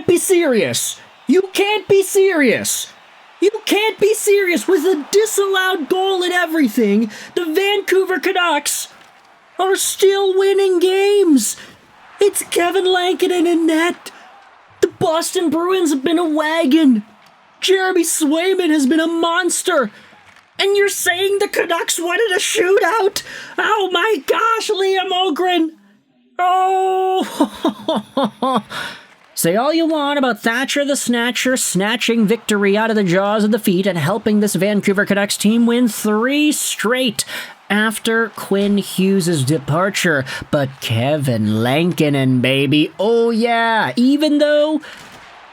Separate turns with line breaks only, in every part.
can't be serious. You can't be serious. You can't be serious. With a disallowed goal and everything, the Vancouver Canucks are still winning games. It's Kevin Lankinen in net. The Boston Bruins have been a wagon. Jeremy Swayman has been a monster. And you're saying the Canucks wanted a shootout? Oh my gosh, Liam Ohgren. Oh. Say all you want about Thatcher the Snatcher snatching victory out of the jaws of defeat and helping this Vancouver Canucks team win 3 straight after Quinn Hughes' departure. But Kevin Lankinen, baby. Oh yeah, even though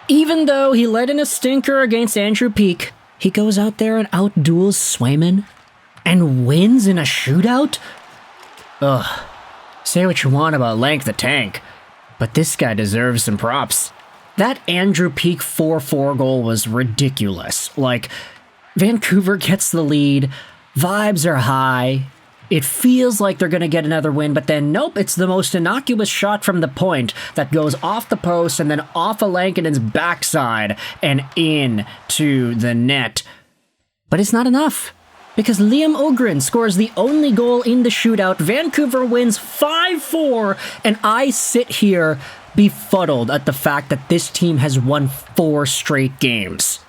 he let in a stinker against Andrew Peeke, he goes out there and outduels Swayman and wins in a shootout? Ugh. Say what you want about Lank the Tank, but this guy deserves some props. That Andrew Peeke 4-4 goal was ridiculous. Like, Vancouver gets the lead, vibes are high, it feels like they're gonna get another win, but then nope, it's the most innocuous shot from the point that goes off the post and then off of Lankinen's backside and into the net. But it's not enough, because Liam Ohgren scores the only goal in the shootout. Vancouver wins 5-4, and I sit here befuddled at the fact that this team has won 4 straight games.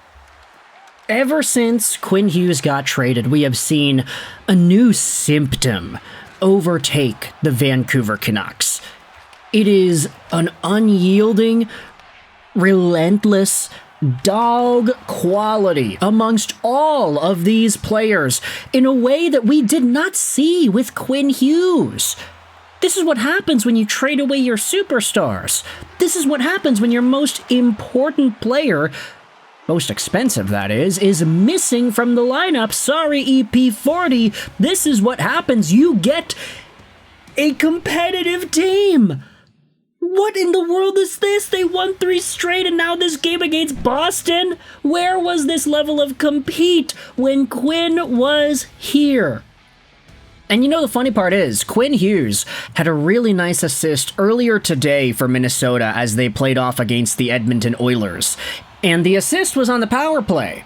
Ever since Quinn Hughes got traded, we have seen a new symptom overtake the Vancouver Canucks. It is an unyielding, relentless dog quality amongst all of these players in a way that we did not see with Quinn Hughes. This is what happens when you trade away your superstars. This is what happens when your most important player, most expensive that is missing from the lineup. Sorry, EP40. This is what happens. You get a competitive team. What in the world is this? They won 3 straight, and now this game against Boston? Where was this level of compete when Quinn was here? And you know the funny part is, Quinn Hughes had a really nice assist earlier today for Minnesota as they played off against the Edmonton Oilers. And the assist was on the power play.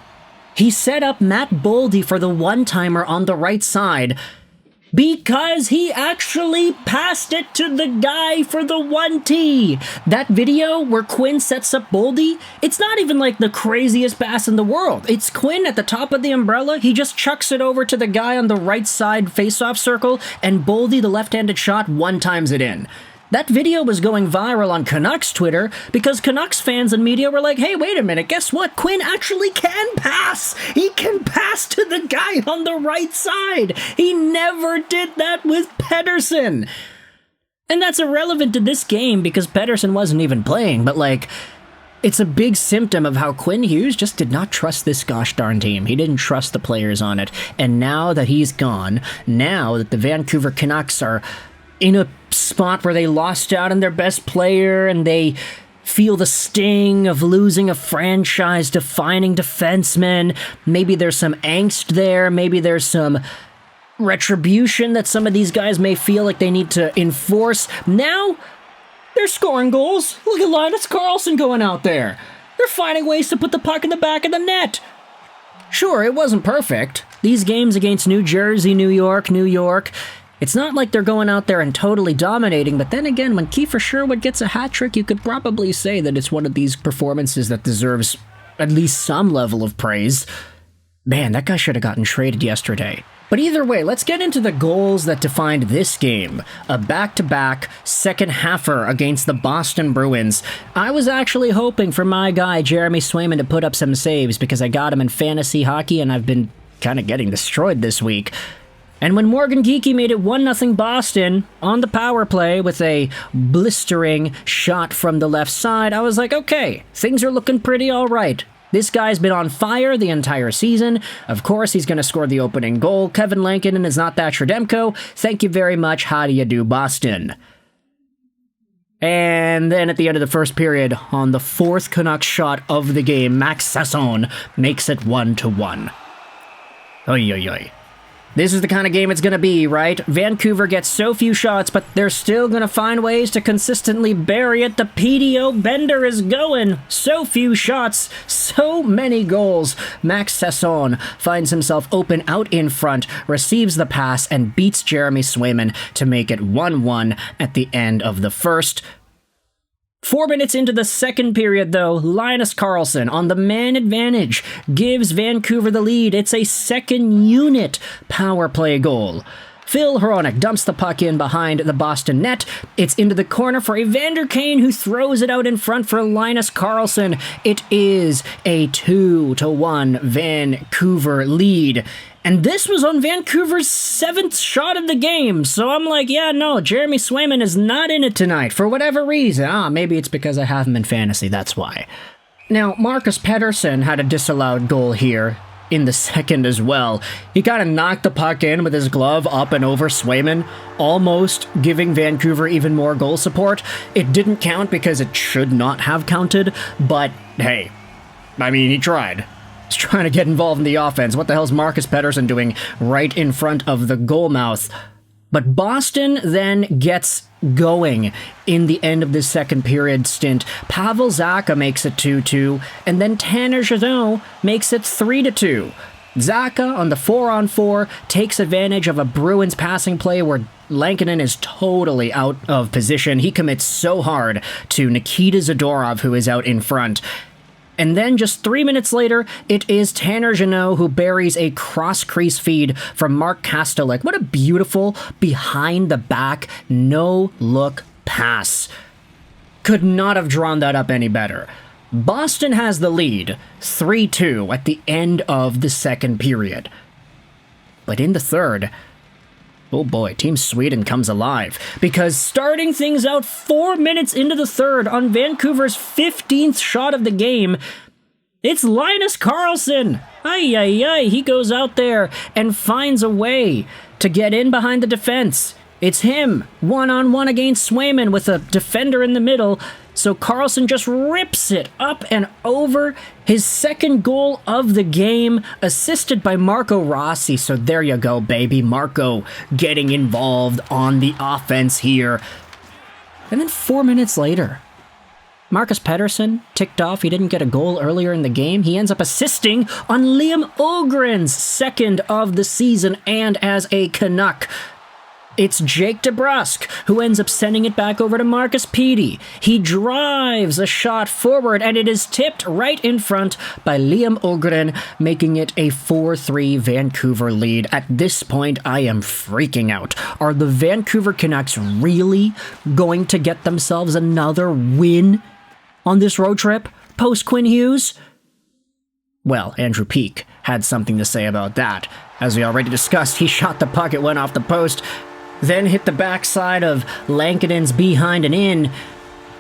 He set up Matt Boldy for the one-timer on the right side because he actually passed it to the guy for the 1T. That video where Quinn sets up Boldy, it's not even like the craziest pass in the world. It's Quinn at the top of the umbrella. He just chucks it over to the guy on the right side face-off circle, and Boldy, the left-handed shot, one-times it in. That video was going viral on Canucks Twitter because Canucks fans and media were like, hey, wait a minute, guess what? Quinn actually can pass! He can pass to the guy on the right side! He never did that with Pettersson! And that's irrelevant to this game because Pettersson wasn't even playing, but like, it's a big symptom of how Quinn Hughes just did not trust this gosh darn team. He didn't trust the players on it. And now that he's gone, now that the Vancouver Canucks are in a spot where they lost out on their best player and they feel the sting of losing a franchise-defining defenseman. Maybe there's some angst there. Maybe there's some retribution that some of these guys may feel like they need to enforce. Now, they're scoring goals. Look at Linus Karlsson going out there. They're finding ways to put the puck in the back of the net. Sure, it wasn't perfect. These games against New Jersey, New York, it's not like they're going out there and totally dominating, but then again, when Kiefer Sherwood gets a hat trick, you could probably say that it's one of these performances that deserves at least some level of praise. Man, that guy should have gotten traded yesterday. But either way, let's get into the goals that defined this game. A back-to-back second halfer against the Boston Bruins. I was actually hoping for my guy, Jeremy Swayman, to put up some saves because I got him in fantasy hockey and I've been kind of getting destroyed this week. And when Morgan Geekie made it 1-0 Boston on the power play with a blistering shot from the left side, I was like, okay, things are looking pretty all right. This guy's been on fire the entire season. Of course, he's going to score the opening goal. Kevin Lankinen is not Thatcher Demko. Thank you very much. How do you do, Boston? And then at the end of the first period, on the 4th Canucks shot of the game, Max Sasson makes it 1-1. Oy, oy, oy. This is the kind of game it's going to be, right? Vancouver gets so few shots, but they're still going to find ways to consistently bury it. The PDO bender is going. So few shots, so many goals. Max Sasson finds himself open out in front, receives the pass, and beats Jeremy Swayman to make it 1-1 at the end of the first. 4 minutes into the second period, though, Linus Karlsson, on the man advantage, gives Vancouver the lead. It's a second unit power play goal. Phil Hronek dumps the puck in behind the Boston net. It's into the corner for Evander Kane, who throws it out in front for Linus Karlsson. It is a 2-1 Vancouver lead. And this was on Vancouver's 7th shot of the game, so I'm like, yeah, no, Jeremy Swayman is not in it tonight, for whatever reason. Maybe it's because I have him in fantasy, that's why. Now, Marcus Pettersson had a disallowed goal here in the second as well. He kind of knocked the puck in with his glove up and over Swayman, almost giving Vancouver even more goal support. It didn't count because it should not have counted, but hey, I mean, he tried. He's trying to get involved in the offense. What the hell's Marcus Pettersson doing right in front of the goal mouth? But Boston then gets going in the end of this second period stint. Pavel Zacha makes it 2-2, and then Tanner Jeannot makes it 3-2. Zacha, on the 4-on-4, takes advantage of a Bruins passing play where Lankinen is totally out of position. He commits so hard to Nikita Zadorov, who is out in front. And then just 3 minutes later, it is Tanner Jeannot who buries a cross-crease feed from Mark Kastelik. What a beautiful behind-the-back, no-look pass. Could not have drawn that up any better. Boston has the lead, 3-2 at the end of the second period. But in the third, oh boy, Team Sweden comes alive, because starting things out 4 minutes into the third on Vancouver's 15th shot of the game, it's Linus Karlsson. He goes out there and finds a way to get in behind the defense. It's him, one-on-one against Swayman with a defender in the middle, so Karlsson just rips it up and over. His second goal of the game, assisted by Marco Rossi. So there you go, baby. Marco getting involved on the offense here. And then 4 minutes later, Marcus Pettersson ticked off. He didn't get a goal earlier in the game. He ends up assisting on Liam Ohgren's second of the season, and as a Canuck, it's Jake DeBrusk who ends up sending it back over to Marcus Peeke. He drives a shot forward, and it is tipped right in front by Liam Ohgren, making it a 4-3 Vancouver lead. At this point, I am freaking out. Are the Vancouver Canucks really going to get themselves another win on this road trip post-Quinn Hughes? Well, Andrew Peeke had something to say about that. As we already discussed, he shot the puck, it went off the post, then hit the backside of Lankinen's behind and in.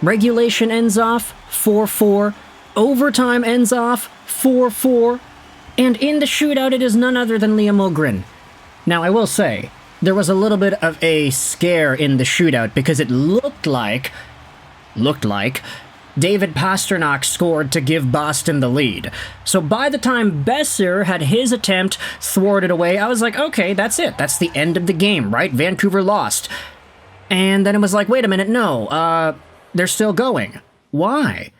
Regulation ends off 4-4. Overtime ends off 4-4. And in the shootout, it is none other than Liam Ohgren. Now, I will say, there was a little bit of a scare in the shootout because it looked like David Pastrnak scored to give Boston the lead. So by the time Besser had his attempt thwarted away, I was like, okay, that's it. That's the end of the game, right? Vancouver lost. And then it was like, wait a minute, no, they're still going. Why?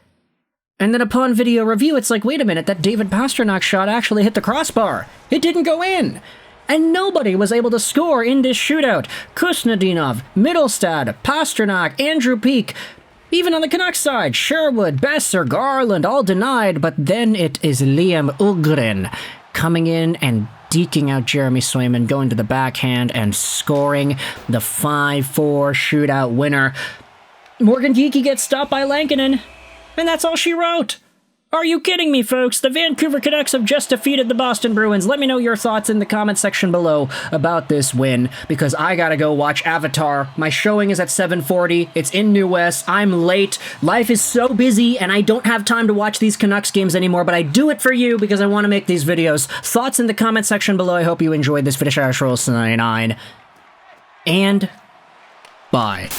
And then upon video review, it's like, wait a minute, that David Pastrnak shot actually hit the crossbar. It didn't go in. And nobody was able to score in this shootout. Kusnedinov, Mittelstadt, Pastrnak, Andrew Peeke. Even on the Canucks side, Sherwood, Besser, Garland, all denied, but then it is Liam Ohgren coming in and deking out Jeremy Swayman, going to the backhand and scoring the 5-4 shootout winner. Morgan Geekie gets stopped by Lankinen, and that's all she wrote. Are you kidding me, folks? The Vancouver Canucks have just defeated the Boston Bruins. Let me know your thoughts in the comment section below about this win, because I gotta go watch Avatar. My showing is at 7:40. It's in New West. I'm late. Life is so busy, and I don't have time to watch these Canucks games anymore, but I do it for you because I want to make these videos. Thoughts in the comment section below. I hope you enjoyed this. Finish our Rolls 99. And bye.